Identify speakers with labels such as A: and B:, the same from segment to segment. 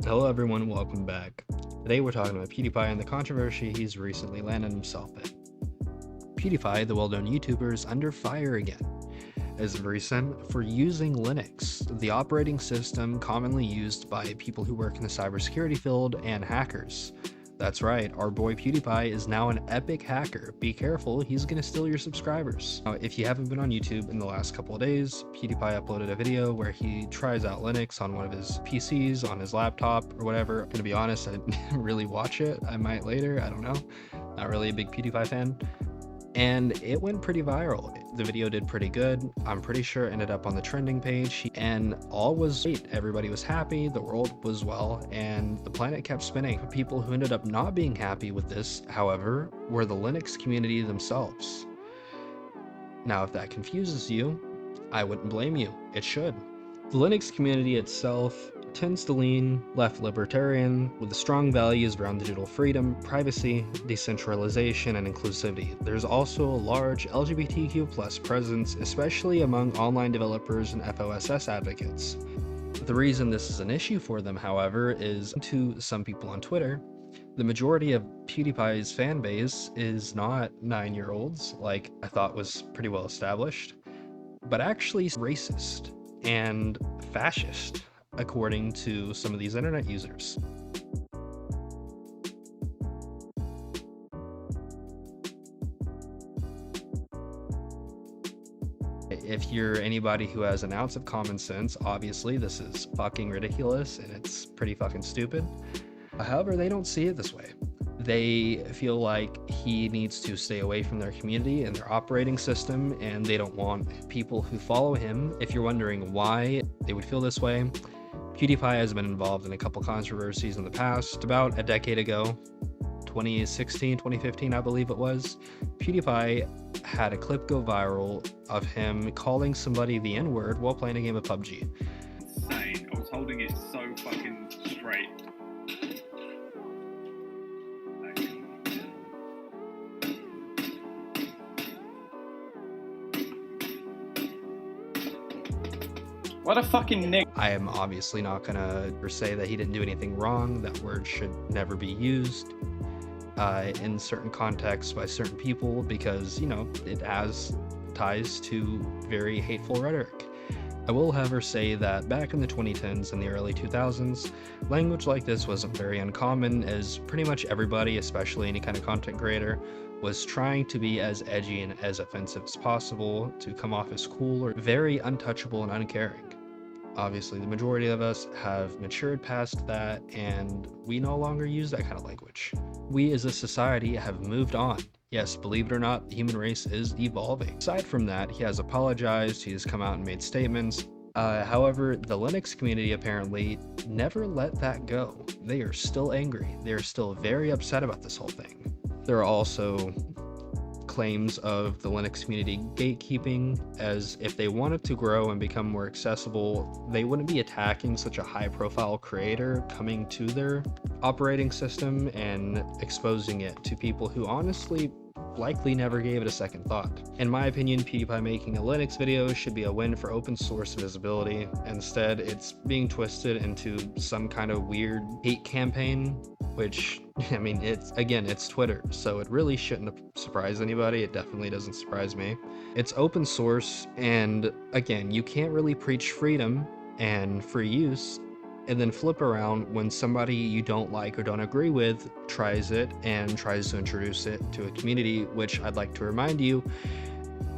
A: Hello everyone, welcome back. Today we're talking about Pewdiepie and the controversy he's recently landed himself in. Pewdiepie, the well-known YouTuber, is under fire again, as of recent, for using Linux, the operating system commonly used by people who work in the cybersecurity field and hackers. That's right, our boy Pewdiepie is now an epic hacker. Be careful, he's gonna steal your subscribers. Now, if you haven't been on YouTube in the last couple of days, Pewdiepie uploaded a video where he tries out Linux on one of his PCs, on his laptop, or whatever. I'm gonna be honest, I didn't really watch it. I might later, I don't know. Not really a big Pewdiepie fan. And it went pretty viral. The video did pretty good. I'm pretty sure it ended up on the trending page, and all was great. Everybody was happy, the world was well, and the planet kept spinning. People who ended up not being happy with this, however, were the Linux community themselves. Now, if that confuses you, I wouldn't blame you. It should. The Linux community itself tends to lean left libertarian with strong values around digital freedom, privacy, decentralization, and inclusivity. There's also a large LGBTQ+ presence, especially among online developers and FOSS advocates. The reason this is an issue for them, however, is to some people on Twitter, the majority of PewDiePie's fan base is not 9-year-olds, like I thought was pretty well established, but actually racist and fascist, according to some of these internet users. If you're anybody who has an ounce of common sense, obviously this is fucking ridiculous and it's pretty fucking stupid. However, they don't see it this way. They feel like he needs to stay away from their community and their operating system, and they don't want people who follow him. If you're wondering why they would feel this way, PewDiePie has been involved in a couple controversies in the past. About a decade ago, 2016, 2015, I believe it was, PewDiePie had a clip go viral of him calling somebody the N-word while playing a game of PUBG.
B: Insane. I was holding it so fucking straight. What a fucking nigga.
A: I am obviously not gonna say that he didn't do anything wrong. That word should never be used in certain contexts by certain people because, you know, it has ties to very hateful rhetoric. I will, however, say that back in the 2010s and the early 2000s, language like this wasn't very uncommon, as pretty much everybody, especially any kind of content creator, was trying to be as edgy and as offensive as possible to come off as cool or very untouchable and uncaring. Obviously, the majority of us have matured past that, and we no longer use that kind of language. We as a society have moved on. Yes, believe it or not, the human race is evolving. Aside from that, he has apologized, he has come out and made statements. However, the Linux community apparently never let that go. They are still angry. They are still very upset about this whole thing. There are also claims of the Linux community gatekeeping, as if they wanted to grow and become more accessible, they wouldn't be attacking such a high-profile creator coming to their operating system and exposing it to people who honestly likely never gave it a second thought. In my opinion, PewDiePie making a Linux video should be a win for open source visibility. Instead, it's being twisted into some kind of weird hate campaign, which, I mean, it's Twitter, so it really shouldn't surprise anybody. It definitely doesn't surprise me. It's open source, and again, you can't really preach freedom and free use and then flip around when somebody you don't like or don't agree with tries it and tries to introduce it to a community, which I'd like to remind you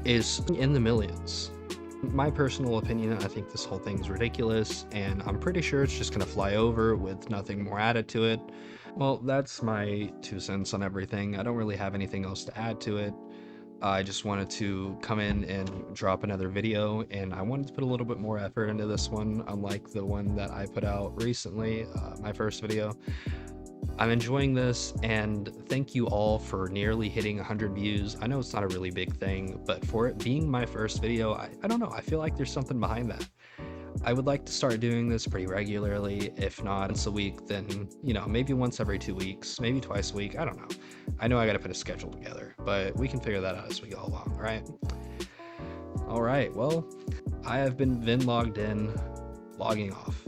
A: is in the millions. My personal opinion, I think this whole thing's ridiculous, and I'm pretty sure it's just gonna fly over with nothing more added to it. Well, that's my 2 cents on everything. I don't really have anything else to add to it. I just wanted to come in and drop another video, and I wanted to put a little bit more effort into this one, unlike the one that I put out recently, my first video. I'm enjoying this, and thank you all for nearly hitting 100 views. I know it's not a really big thing, but for it being my first video, I don't know, I feel like there's something behind that. I would like to start doing this pretty regularly, if not once a week, then, you know, maybe once every 2 weeks, maybe twice a week, I don't know. I know I gotta put a schedule together, but we can figure that out as we go along, alright? Alright, well, I have been Vin logged in, logging off.